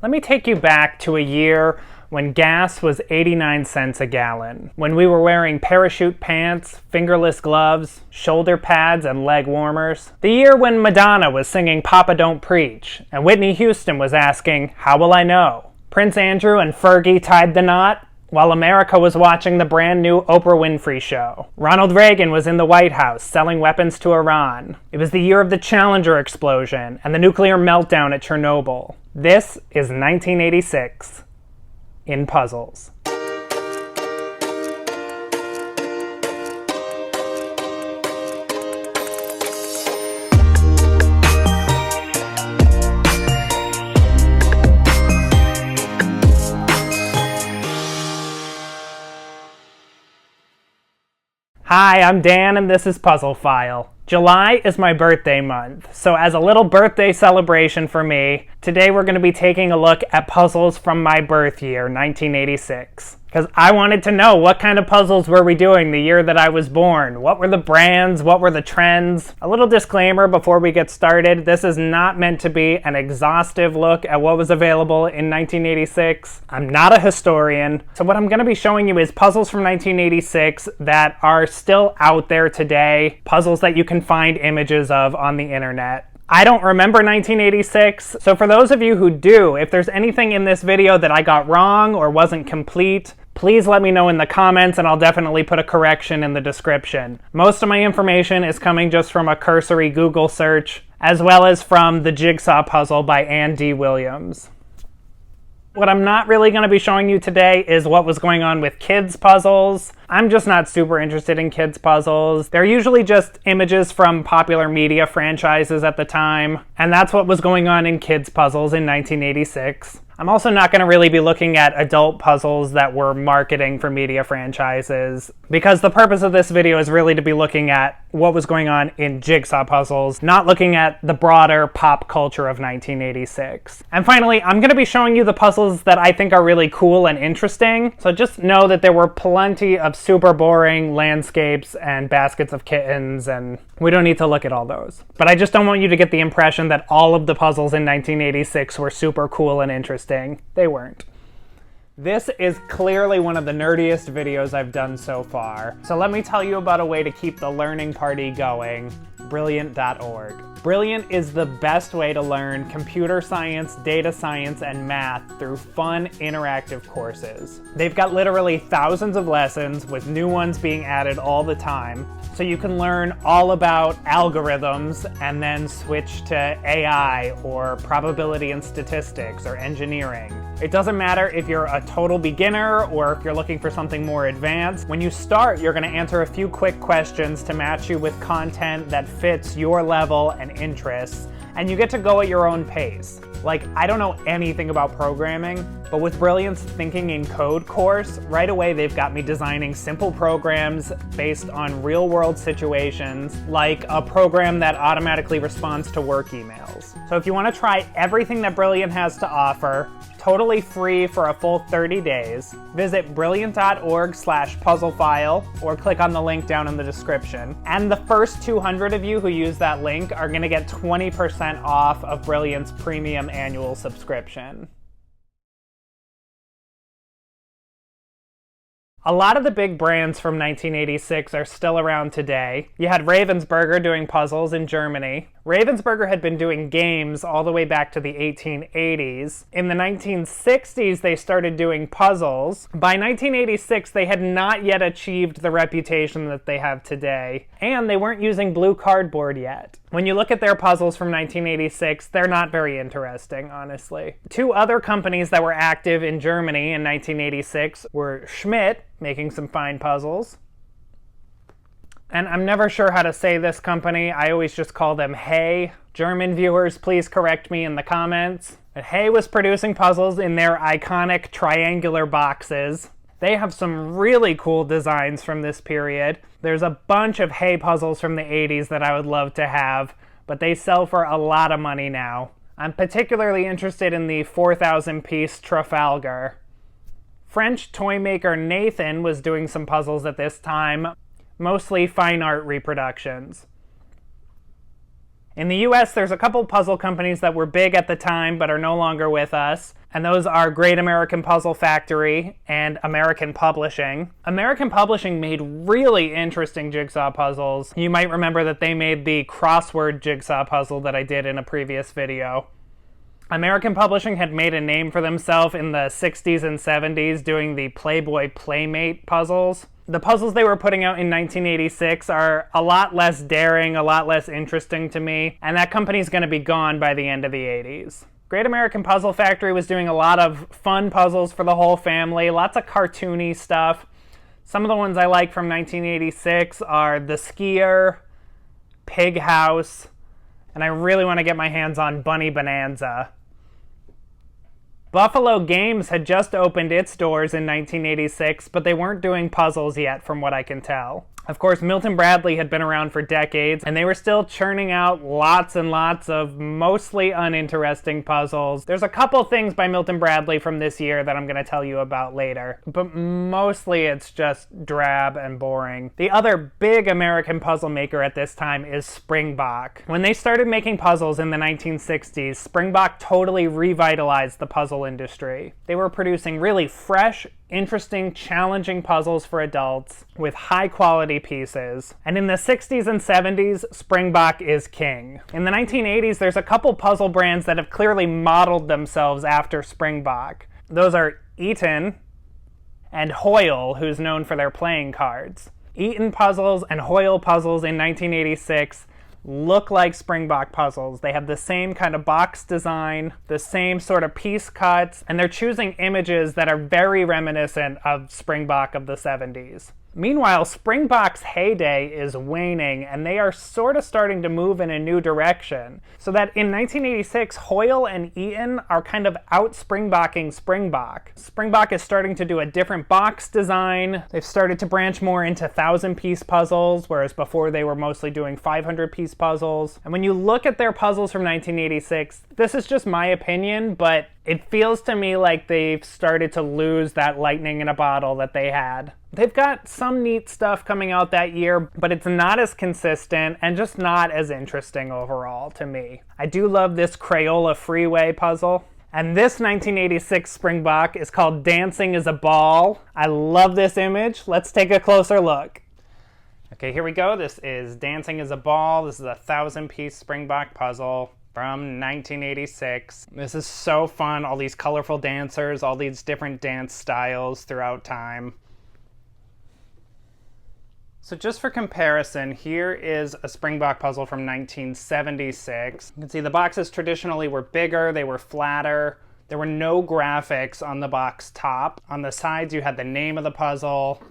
Let me take you back to a year when gas was 89 cents a gallon, when we were wearing parachute pants, fingerless gloves, shoulder pads, and leg warmers. The year when Madonna was singing Papa Don't Preach, and Whitney Houston was asking, "How will I know?" Prince Andrew and Fergie tied the knot, while America was watching the brand new Oprah Winfrey Show. Ronald Reagan was in the White House selling weapons to Iran. It was the year of the Challenger explosion and the nuclear meltdown at Chernobyl. This is 1986 in puzzles. Hi, I'm Dan and this is Puzzle File. July is my birthday month, so as a little birthday celebration for me, today we're going to be taking a look at puzzles from my birth year, 1986. Because I wanted to know, what kind of puzzles were we doing the year that I was born? What were the brands? What were the trends? A little disclaimer before we get started, this is not meant to be an exhaustive look at what was available in 1986. I'm not a historian, so what I'm going to be showing you is puzzles from 1986 that are still out there today, puzzles that you can find images of on the internet. I don't remember 1986, so for those of you who do, if there's anything in this video that I got wrong or wasn't complete, please let me know in the comments and I'll definitely put a correction in the description. Most of my information is coming just from a cursory Google search, as well as from The Jigsaw Puzzle by Ann D. Williams. What I'm not really going to be showing you today is what was going on with kids' puzzles. I'm just not super interested in kids' puzzles. They're usually just images from popular media franchises at the time, and that's what was going on in kids' puzzles in 1986. I'm also not going to really be looking at adult puzzles that were marketing for media franchises, because the purpose of this video is really to be looking at what was going on in jigsaw puzzles, not looking at the broader pop culture of 1986. And finally, I'm going to be showing you the puzzles that I think are really cool and interesting, so just know that there were plenty of super boring landscapes and baskets of kittens, and we don't need to look at all those. But I just don't want you to get the impression that all of the puzzles in 1986 were super cool and interesting. They weren't. This is clearly one of the nerdiest videos I've done so far. So let me tell you about a way to keep the learning party going, Brilliant.org. Brilliant is the best way to learn computer science, data science, and math through fun, interactive courses. They've got literally thousands of lessons with new ones being added all the time, so you can learn all about algorithms and then switch to AI or probability and statistics or engineering. It doesn't matter if you're a total beginner or if you're looking for something more advanced. When you start, you're going to answer a few quick questions to match you with content that fits your level and interests, and you get to go at your own pace. Like, I don't know anything about programming, but with Brilliant's Thinking in Code course, right away they've got me designing simple programs based on real-world situations, like a program that automatically responds to work emails. So if you want to try everything that Brilliant has to offer, totally free for a full 30 days, visit brilliant.org/puzzlefile or click on the link down in the description. And the first 200 of you who use that link are going to get 20% off of Brilliant's premium annual subscription. A lot of the big brands from 1986 are still around today. You had Ravensburger doing puzzles in Germany. Ravensburger had been doing games all the way back to the 1880s. In the 1960s, they started doing puzzles. By 1986, they had not yet achieved the reputation that they have today, and they weren't using blue cardboard yet. When you look at their puzzles from 1986, they're not very interesting, honestly. Two other companies that were active in Germany in 1986 were Schmidt, making some fine puzzles. And I'm never sure how to say this company. I always just call them Hey. German viewers, please correct me in the comments. But Hey was producing puzzles in their iconic triangular boxes. They have some really cool designs from this period. There's a bunch of Hey puzzles from the 80s that I would love to have, but they sell for a lot of money now. I'm particularly interested in the 4,000-piece Trafalgar. French toy maker Nathan was doing some puzzles at this time, mostly fine art reproductions. In the US, there's a couple puzzle companies that were big at the time but are no longer with us, and those are Great American Puzzle Factory and American Publishing. American Publishing made really interesting jigsaw puzzles. You might remember that they made the crossword jigsaw puzzle that I did in a previous video. American Publishing had made a name for themselves in the 60s and 70s doing the Playboy Playmate puzzles. The puzzles they were putting out in 1986 are a lot less daring, a lot less interesting to me, and that company's going to be gone by the end of the 80s. Great American Puzzle Factory was doing a lot of fun puzzles for the whole family, lots of cartoony stuff. Some of the ones I like from 1986 are The Skier, Pig House, and I really want to get my hands on Bunny Bonanza. Buffalo Games had just opened its doors in 1986, but they weren't doing puzzles yet from what I can tell. Of course, Milton Bradley had been around for decades, and they were still churning out lots and lots of mostly uninteresting puzzles. There's a couple things by Milton Bradley from this year that I'm going to tell you about later, but mostly it's just drab and boring. The other big American puzzle maker at this time is Springbok. When they started making puzzles in the 1960s, Springbok totally revitalized the puzzle industry. They were producing really fresh, interesting, challenging puzzles for adults with high-quality pieces. And in the 60s and 70s, Springbok is king. In the 1980s, there's a couple puzzle brands that have clearly modeled themselves after Springbok. Those are Eaton and Hoyle, who's known for their playing cards. Eaton puzzles and Hoyle puzzles in 1986 look like Springbok puzzles. They have the same kind of box design, the same sort of piece cuts, and they're choosing images that are very reminiscent of Springbok of the 70s. Meanwhile, Springbok's heyday is waning, and they are sort of starting to move in a new direction. So that in 1986, Hoyle and Eaton are kind of out-Springboking Springbok. Springbok is starting to do a different box design. They've started to branch more into 1,000-piece puzzles, whereas before they were mostly doing 500-piece puzzles. And when you look at their puzzles from 1986, this is just my opinion, but it feels to me like they've started to lose that lightning in a bottle that they had. They've got some neat stuff coming out that year, but it's not as consistent and just not as interesting overall to me. I do love this Crayola Freeway puzzle. And this 1986 Springbok is called Dancing is a Ball. I love this image. Let's take a closer look. Okay, here we go. This is Dancing is a Ball. This is a 1,000-piece Springbok puzzle from 1986. This is so fun. All these colorful dancers, all these different dance styles throughout time. So just for comparison, here is a Springbok puzzle from 1976. You can see the boxes traditionally were bigger, they were flatter. There were no graphics on the box top. On the sides you had the name of the puzzle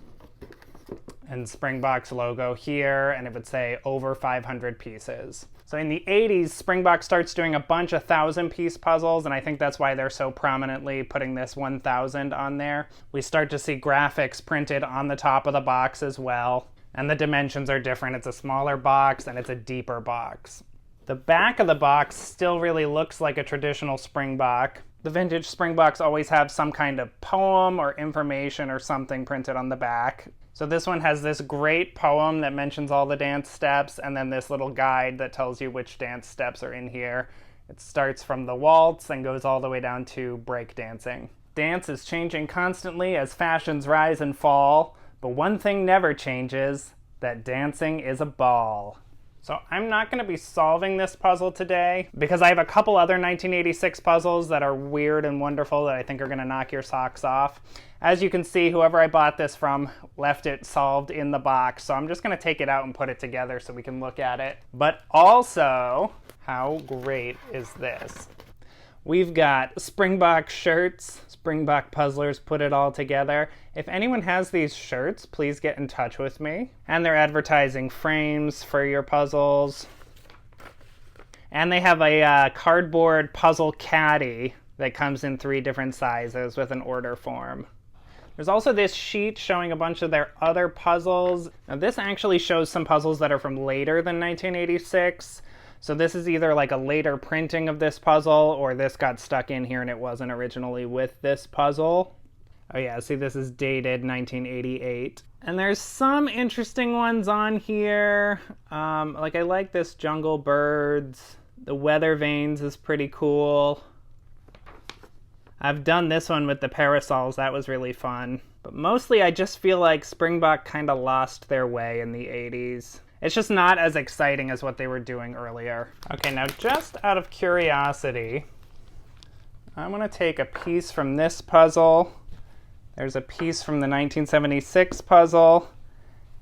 and Springbok's logo here, and it would say over 500 pieces. So in the 80s, Springbok starts doing a bunch of 1,000-piece puzzles, and I think that's why they're so prominently putting this 1,000 on there. We start to see graphics printed on the top of the box as well. And the dimensions are different. It's a smaller box and it's a deeper box. The back of the box still really looks like a traditional Springbok. The vintage Springboks always have some kind of poem or information or something printed on the back. So this one has this great poem that mentions all the dance steps, and then this little guide that tells you which dance steps are in here. It starts from the waltz and goes all the way down to break dancing. Dance is changing constantly as fashions rise and fall. But one thing never changes, that dancing is a ball. So I'm not going to be solving this puzzle today because I have a couple other 1986 puzzles that are weird and wonderful that I think are going to knock your socks off. As you can see, whoever I bought this from left it solved in the box, so I'm just going to take it out and put it together so we can look at it. But also, how great is this? We've got Springbok shirts. Springbok puzzlers put it all together. If anyone has these shirts, please get in touch with me. And they're advertising frames for your puzzles. And they have a cardboard puzzle caddy that comes in 3 different sizes with an order form. There's also this sheet showing a bunch of their other puzzles. Now this actually shows some puzzles that are from later than 1986. So this is either like a later printing of this puzzle, or this got stuck in here and it wasn't originally with this puzzle. Oh yeah, see, this is dated 1988. And there's some interesting ones on here. Like, I like this Jungle Birds. The Weather Vanes is pretty cool. I've done this one with the parasols. That was really fun. But mostly I just feel like Springbok kind of lost their way in the 80s. It's just not as exciting as what they were doing earlier. Okay, now just out of curiosity, I'm going to take a piece from this puzzle. There's a piece from the 1976 puzzle.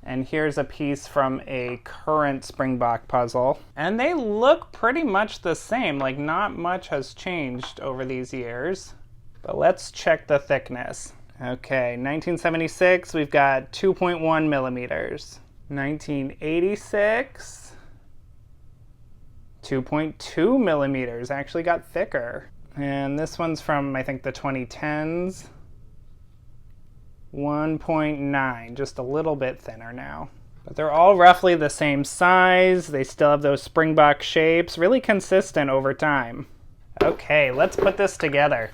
And here's a piece from a current Springbok puzzle. And they look pretty much the same. Like, not much has changed over these years. But let's check the thickness. Okay, 1976, we've got 2.1 millimeters. 1986, 2.2 millimeters. Actually got thicker. And this one's from, I think, the 2010s. 1.9, just a little bit thinner now. But they're all roughly the same size. They still have those Springbok shapes, really consistent over time. Okay, let's put this together.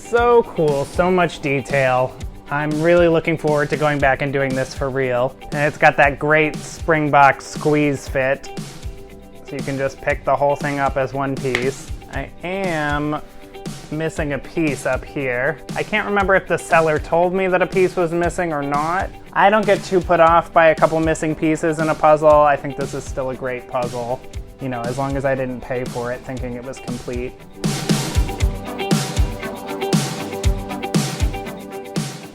So cool, so much detail. I'm really looking forward to going back and doing this for real. And it's got that great Springbok squeeze fit, so you can just pick the whole thing up as one piece. I am missing a piece up here. I can't remember if the seller told me that a piece was missing or not. I don't get too put off by a couple missing pieces in a puzzle. I think this is still a great puzzle, you know, as long as I didn't pay for it thinking it was complete.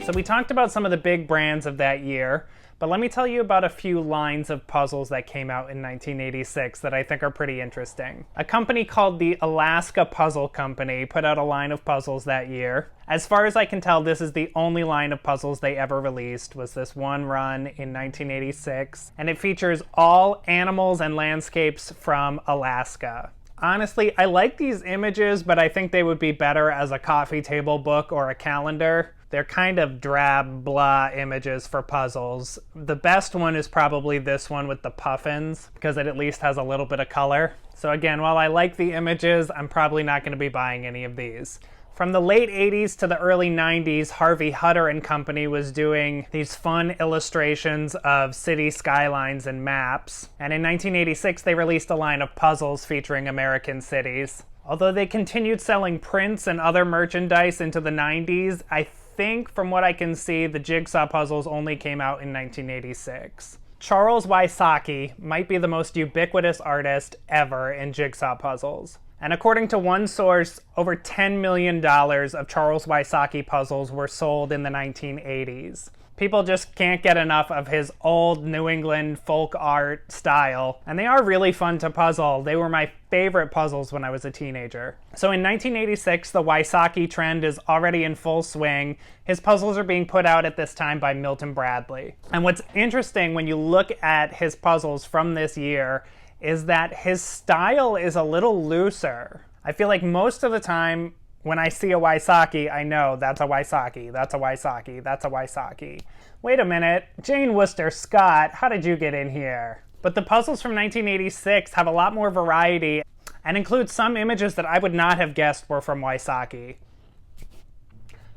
So we talked about some of the big brands of that year, but let me tell you about a few lines of puzzles that came out in 1986 that I think are pretty interesting. A company called the Alaska Puzzle Company put out a line of puzzles that year. As far as I can tell, this is the only line of puzzles they ever released, was this one run in 1986, and it features all animals and landscapes from Alaska. Honestly, I like these images, but I think they would be better as a coffee table book or a calendar. They're kind of drab, blah images for puzzles. The best one is probably this one with the puffins, because it at least has a little bit of color. So again, while I like the images, I'm probably not going to be buying any of these. From the late 80s to the early 90s, Harvey Hutter and Company was doing these fun illustrations of city skylines and maps. And in 1986, they released a line of puzzles featuring American cities. Although they continued selling prints and other merchandise into the 90s, I think, from what I can see, the jigsaw puzzles only came out in 1986. Charles Wysocki might be the most ubiquitous artist ever in jigsaw puzzles. And according to one source, over $10 million of Charles Wysocki puzzles were sold in the 1980s. People just can't get enough of his old New England folk art style, and they are really fun to puzzle. They were my favorite puzzles when I was a teenager. So in 1986, the Wysocki trend is already in full swing. His puzzles are being put out at this time by Milton Bradley. And what's interesting when you look at his puzzles from this year is that his style is a little looser. I feel like most of the time, when I see a Wysocki, I know that's a Wysocki, that's a Wysocki, that's a Wysocki. Wait a minute, Jane Worcester Scott, how did you get in here? But the puzzles from 1986 have a lot more variety and include some images that I would not have guessed were from Wysocki.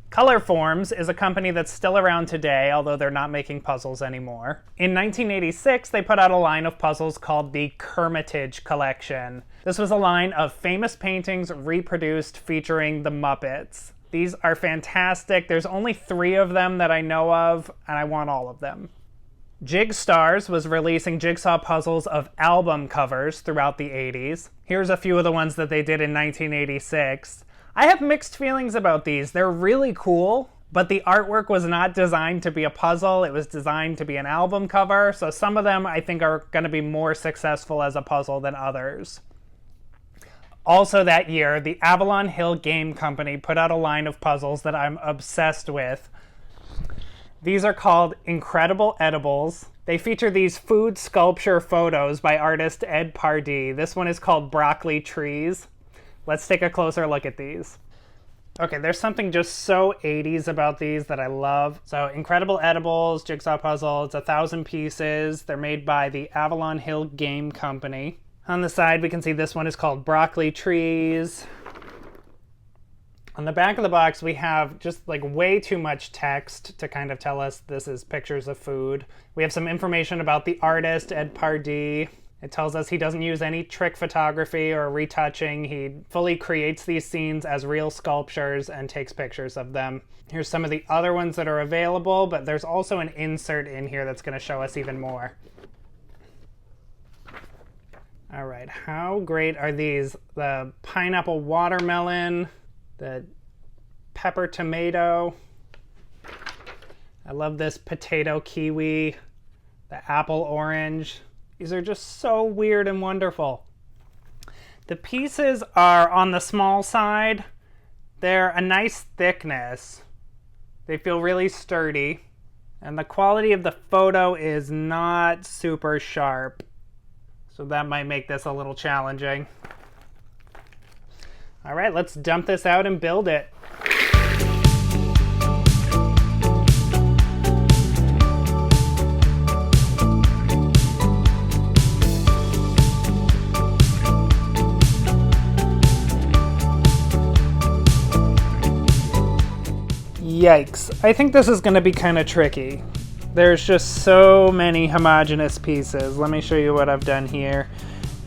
Color Forms is a company that's still around today, although they're not making puzzles anymore. In 1986, they put out a line of puzzles called the Kermitage Collection. This was a line of famous paintings reproduced featuring the Muppets. These are fantastic. There's only 3 of them that I know of, and I want all of them. Jigstars was releasing jigsaw puzzles of album covers throughout the 80s. Here's a few of the ones that they did in 1986. I have mixed feelings about these. They're really cool, but the artwork was not designed to be a puzzle. It was designed to be an album cover, so some of them I think are going to be more successful as a puzzle than others. Also that year, the Avalon Hill Game Company put out a line of puzzles that I'm obsessed with. These are called Incredible Edibles. They feature these food sculpture photos by artist Ed Pardee. This one is called Broccoli Trees. Let's take a closer look at these. Okay, there's something just so 80s about these that I love. So Incredible Edibles, jigsaw puzzle, it's 1,000 pieces. They're made by the Avalon Hill Game Company. On the side, we can see this one is called Broccoli Trees. On the back of the box, we have just like way too much text to kind of tell us this is pictures of food. We have some information about the artist, Ed Pardee. It tells us he doesn't use any trick photography or retouching. He fully creates these scenes as real sculptures and takes pictures of them. Here's some of the other ones that are available, but there's also an insert in here that's going to show us even more. All right, how great are these? The pineapple watermelon, the pepper tomato. I love this potato kiwi, the apple orange. These are just so weird and wonderful. The pieces are on the small side. They're a nice thickness. They feel really sturdy. And the quality of the photo is not super sharp. So that might make this a little challenging. All right, let's dump this out and build it. Yikes. I think this is going to be kind of tricky. There's just so many homogeneous pieces. Let me show you what I've done here.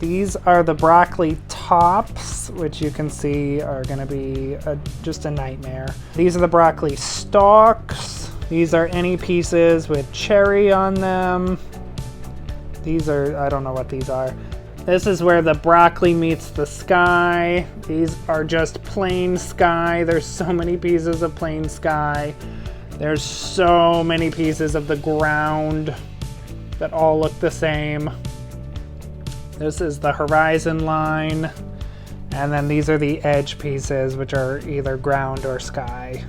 These are the broccoli tops, which you can see are going to be just a nightmare. These are the broccoli stalks. These are any pieces with cherry on them. These are, I don't know what these are. This is where the broccoli meets the sky. These are just plain sky. There's so many pieces of plain sky. There's so many pieces of the ground that all look the same. This is the horizon line. And then these are the edge pieces, which are either ground or sky.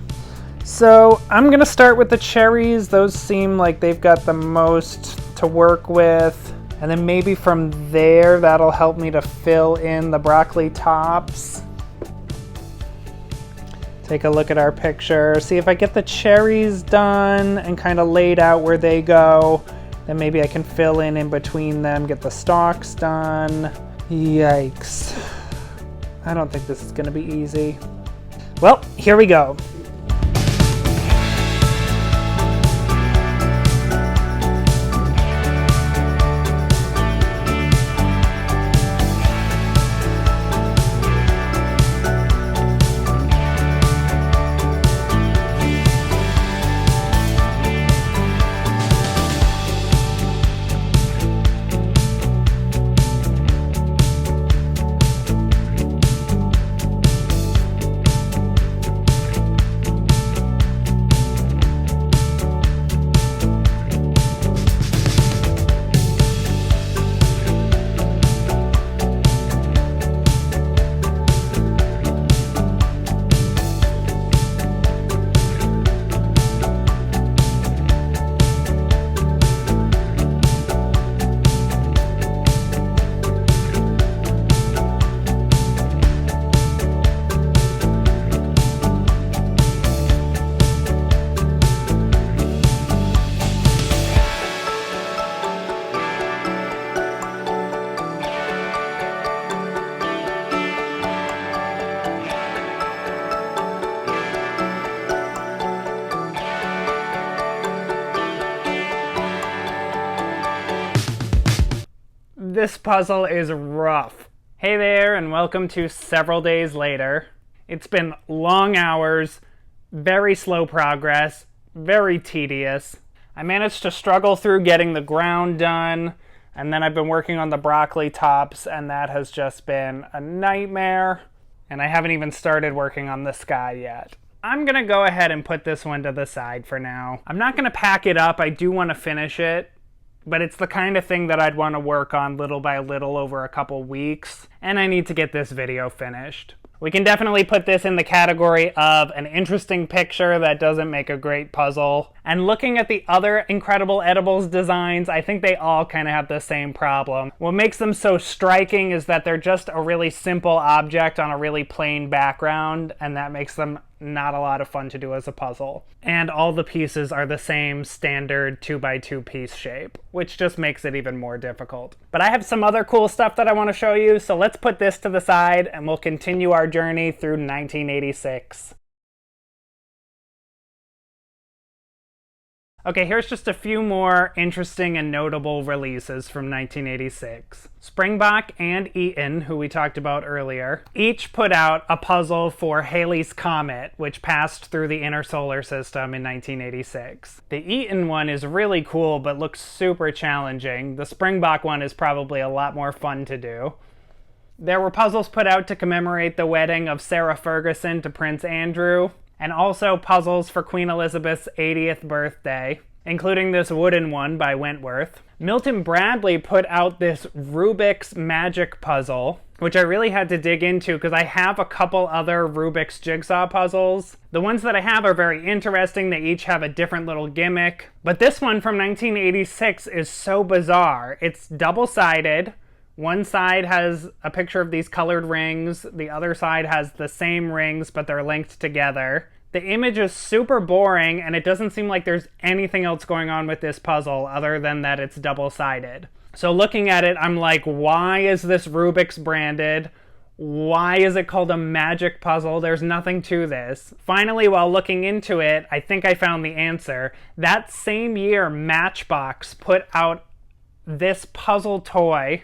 So I'm gonna start with the cherries. Those seem like they've got the most to work with. And then maybe from there, that'll help me to fill in the broccoli tops. Take a look at our picture. See if I get the cherries done and kind of laid out where they go. Then maybe I can fill in between them, get the stalks done. Yikes. I don't think this is gonna be easy. Well, here we go. This puzzle is rough. Hey there, and welcome to Several Days Later. It's been long hours, very slow progress, very tedious. I managed to struggle through getting the ground done, and then I've been working on the broccoli tops, and that has just been a nightmare. And I haven't even started working on the sky yet. I'm gonna go ahead and put this one to the side for now. I'm not gonna pack it up. I do want to finish it. But it's the kind of thing that I'd want to work on little by little over a couple weeks, and I need to get this video finished. We can definitely put this in the category of an interesting picture that doesn't make a great puzzle. And looking at the other Incredible Edibles designs, I think they all kind of have the same problem. What makes them so striking is that they're just a really simple object on a really plain background, and that makes them not a lot of fun to do as a puzzle. And all the pieces are the same standard 2x2 piece shape, which just makes it even more difficult. But I have some other cool stuff that I want to show you, so let's put this to the side and we'll continue our journey through 1986. Okay, here's just a few more interesting and notable releases from 1986. Springbok and Eaton, who we talked about earlier, each put out a puzzle for Halley's Comet, which passed through the inner solar system in 1986. The Eaton one is really cool, but looks super challenging. The Springbok one is probably a lot more fun to do. There were puzzles put out to commemorate the wedding of Sarah Ferguson to Prince Andrew, and also puzzles for Queen Elizabeth's 80th birthday, including this wooden one by Wentworth. Milton Bradley put out this Rubik's Magic puzzle, which I really had to dig into because I have a couple other Rubik's jigsaw puzzles. The ones that I have are very interesting. They each have a different little gimmick. But this one from 1986 is so bizarre. It's double-sided. One side has a picture of these colored rings. The other side has the same rings, but they're linked together. The image is super boring, and it doesn't seem like there's anything else going on with this puzzle other than that it's double-sided. So looking at it, I'm like, why is this Rubik's branded? Why is it called a magic puzzle? There's nothing to this. Finally, while looking into it, I think I found the answer. That same year, Matchbox put out this puzzle toy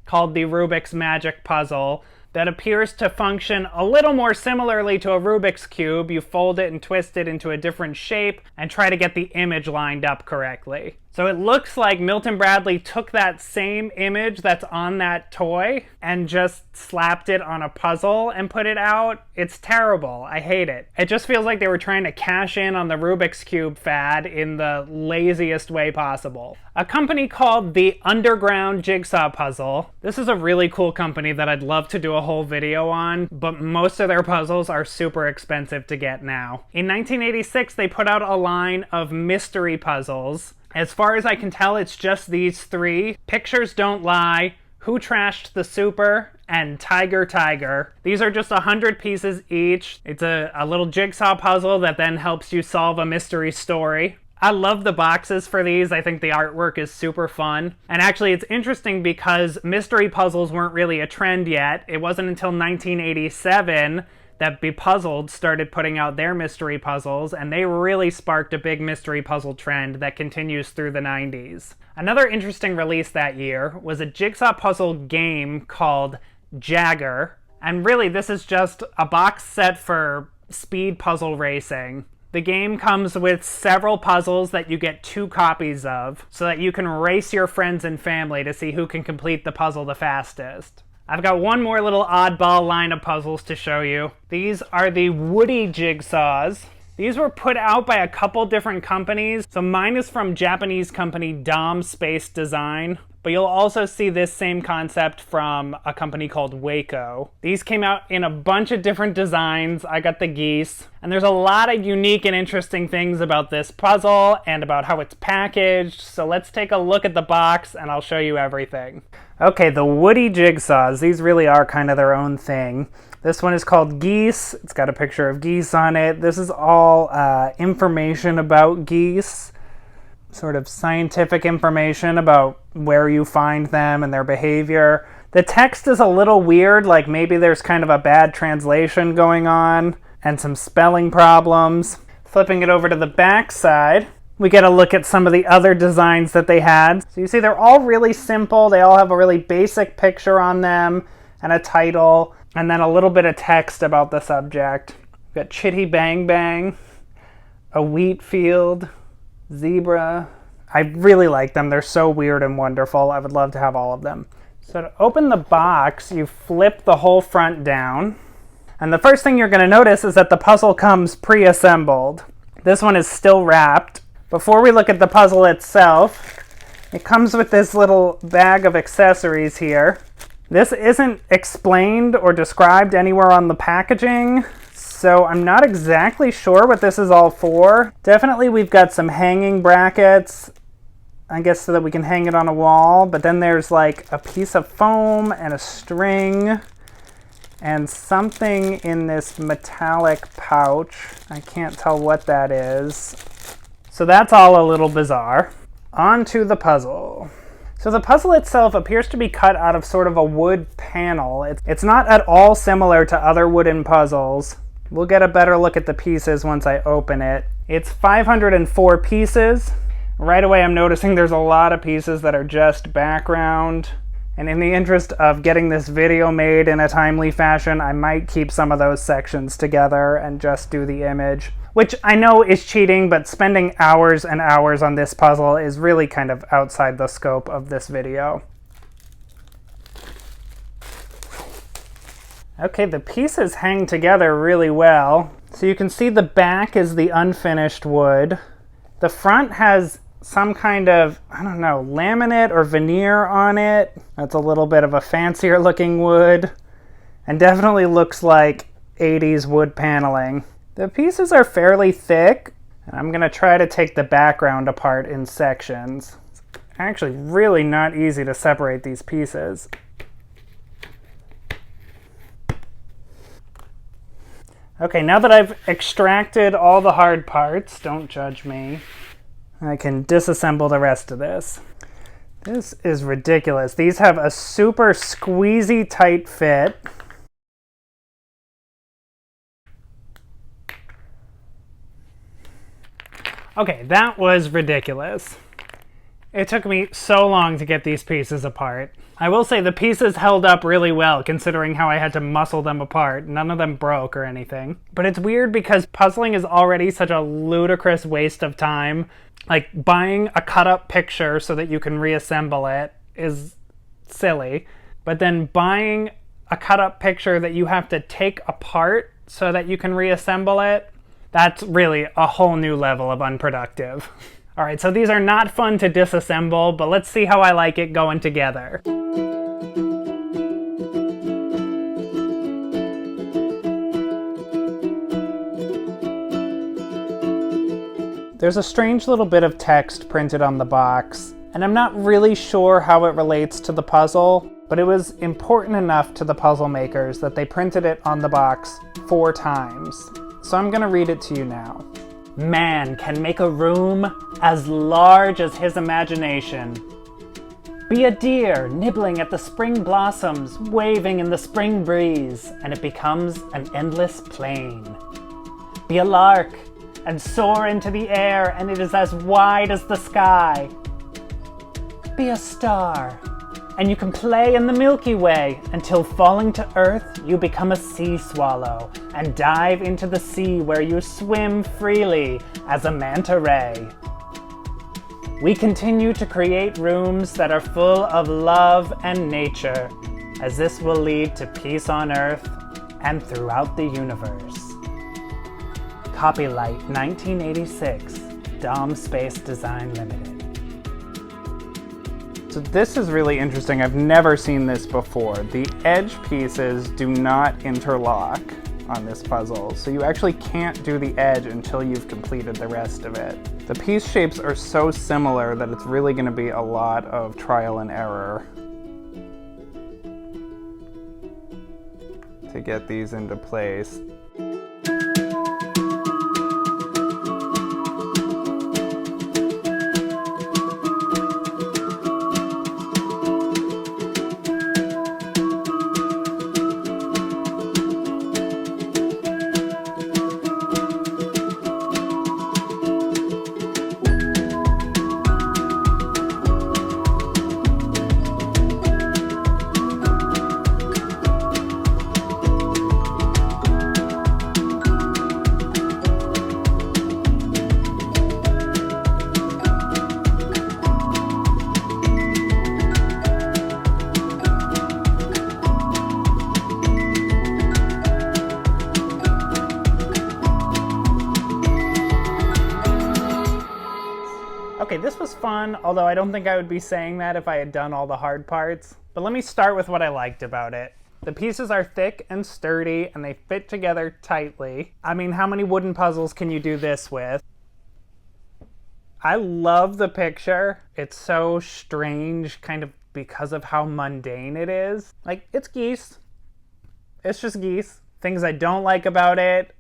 called the Rubik's Magic Puzzle that appears to function a little more similarly to a Rubik's Cube. You fold it and twist it into a different shape and try to get the image lined up correctly. So it looks like Milton Bradley took that same image that's on that toy and just slapped it on a puzzle and put it out. It's terrible. I hate it. It just feels like they were trying to cash in on the Rubik's Cube fad in the laziest way possible. A company called the Underground Jigsaw Puzzle. This is a really cool company that I'd love to do a whole video on, but most of their puzzles are super expensive to get now. In 1986, they put out a line of mystery puzzles. As far as I can tell, it's just these three: Pictures Don't Lie, Who Trashed the Super, and Tiger Tiger. These are just 100 pieces each. It's a little jigsaw puzzle that then helps you solve a mystery story. I love the boxes for these. I think the artwork is super fun. And actually, it's interesting because mystery puzzles weren't really a trend yet. It wasn't until 1987 that Bepuzzled started putting out their mystery puzzles, and they really sparked a big mystery puzzle trend that continues through the 90s. Another interesting release that year was a jigsaw puzzle game called Jagger, and really this is just a box set for speed puzzle racing. The game comes with several puzzles that you get 2 copies of, so that you can race your friends and family to see who can complete the puzzle the fastest. I've got one more little oddball line of puzzles to show you. These are the Woody jigsaws. These were put out by a couple different companies. So mine is from Japanese company Dom Space Design, but you'll also see this same concept from a company called Waco. These came out in a bunch of different designs. I got the geese, and there's a lot of unique and interesting things about this puzzle and about how it's packaged. So let's take a look at the box and I'll show you everything. Okay, the Woody jigsaws, these really are kind of their own thing. This one is called Geese. It's got a picture of geese on it. This is all information about geese, sort of scientific information about where you find them and their behavior. The text is a little weird, like maybe there's kind of a bad translation going on and some spelling problems. Flipping it over to the back side, we get a look at some of the other designs that they had. So you see they're all really simple. They all have a really basic picture on them and a title, and then a little bit of text about the subject. We've got Chitty Bang Bang, a wheat field, zebra. I really like them. They're so weird and wonderful. I would love to have all of them. So to open the box, you flip the whole front down. And the first thing you're going to notice is that the puzzle comes pre-assembled. This one is still wrapped. Before we look at the puzzle itself, it comes with this little bag of accessories here. This isn't explained or described anywhere on the packaging, so I'm not exactly sure what this is all for. Definitely we've got some hanging brackets, I guess so that we can hang it on a wall, but then there's like a piece of foam and a string and something in this metallic pouch. I can't tell what that is. So that's all a little bizarre. On to the puzzle. So the puzzle itself appears to be cut out of sort of a wood panel. It's not at all similar to other wooden puzzles. We'll get a better look at the pieces once I open it. It's 504 pieces. Right away I'm noticing there's a lot of pieces that are just background. And in the interest of getting this video made in a timely fashion, I might keep some of those sections together and just do the image. Which I know is cheating, but spending hours and hours on this puzzle is really kind of outside the scope of this video. Okay, the pieces hang together really well. So you can see the back is the unfinished wood. The front has some kind of, I don't know, laminate or veneer on it. That's a little bit of a fancier looking wood. And definitely looks like 80s wood paneling. The pieces are fairly thick, and I'm going to try to take the background apart in sections. It's actually really not easy to separate these pieces. Okay, now that I've extracted all the hard parts, don't judge me, I can disassemble the rest of this. This is ridiculous. These have a super squeezy tight fit. Okay, that was ridiculous. It took me so long to get these pieces apart. I will say the pieces held up really well considering how I had to muscle them apart. None of them broke or anything. But it's weird because puzzling is already such a ludicrous waste of time. Like, buying a cut-up picture so that you can reassemble it is silly. But then buying a cut-up picture that you have to take apart so that you can reassemble it, that's really a whole new level of unproductive. All right, so these are not fun to disassemble, but let's see how I like it going together. There's a strange little bit of text printed on the box, and I'm not really sure how it relates to the puzzle, but it was important enough to the puzzle makers that they printed it on the box 4 times. So I'm gonna read it to you now. Man can make a room as large as his imagination. Be a deer nibbling at the spring blossoms, waving in the spring breeze, and it becomes an endless plain. Be a lark and soar into the air, and it is as wide as the sky. Be a star, and you can play in the Milky Way until falling to earth, you become a sea swallow and dive into the sea where you swim freely as a manta ray. We continue to create rooms that are full of love and nature, as this will lead to peace on earth and throughout the universe. Copyright 1986, Dom Space Design Limited. So this is really interesting. I've never seen this before. The edge pieces do not interlock on this puzzle, so you actually can't do the edge until you've completed the rest of it. The piece shapes are so similar that it's really going to be a lot of trial and error to get these into place. Okay, this was fun, although I don't think I would be saying that if I had done all the hard parts. But let me start with what I liked about it. The pieces are thick and sturdy, and they fit together tightly. I mean, how many wooden puzzles can you do this with? I love the picture. It's so strange, kind of because of how mundane it is. Like, it's geese. It's just geese. Things I don't like about it,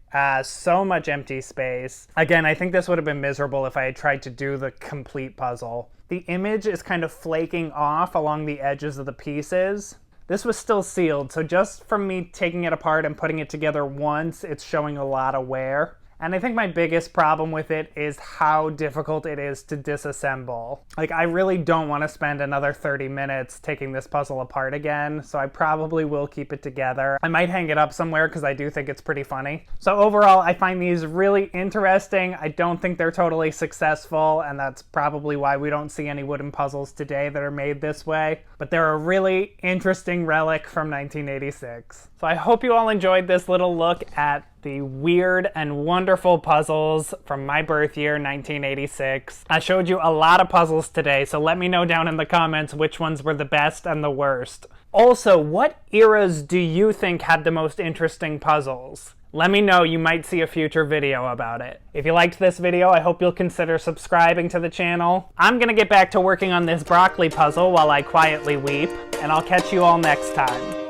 so much empty space. Again, I think this would have been miserable if I had tried to do the complete puzzle. The image is kind of flaking off along the edges of the pieces. This was still sealed, so just from me taking it apart and putting it together once, it's showing a lot of wear. And I think my biggest problem with it is how difficult it is to disassemble. Like, I really don't want to spend another 30 minutes taking this puzzle apart again, so I probably will keep it together. I might hang it up somewhere because I do think it's pretty funny. So overall, I find these really interesting. I don't think they're totally successful, and that's probably why we don't see any wooden puzzles today that are made this way. But they're a really interesting relic from 1986. So I hope you all enjoyed this little look at the weird and wonderful puzzles from my birth year, 1986. I showed you a lot of puzzles today, so let me know down in the comments which ones were the best and the worst. Also, what eras do you think had the most interesting puzzles? Let me know, you might see a future video about it. If you liked this video, I hope you'll consider subscribing to the channel. I'm gonna get back to working on this broccoli puzzle while I quietly weep, and I'll catch you all next time.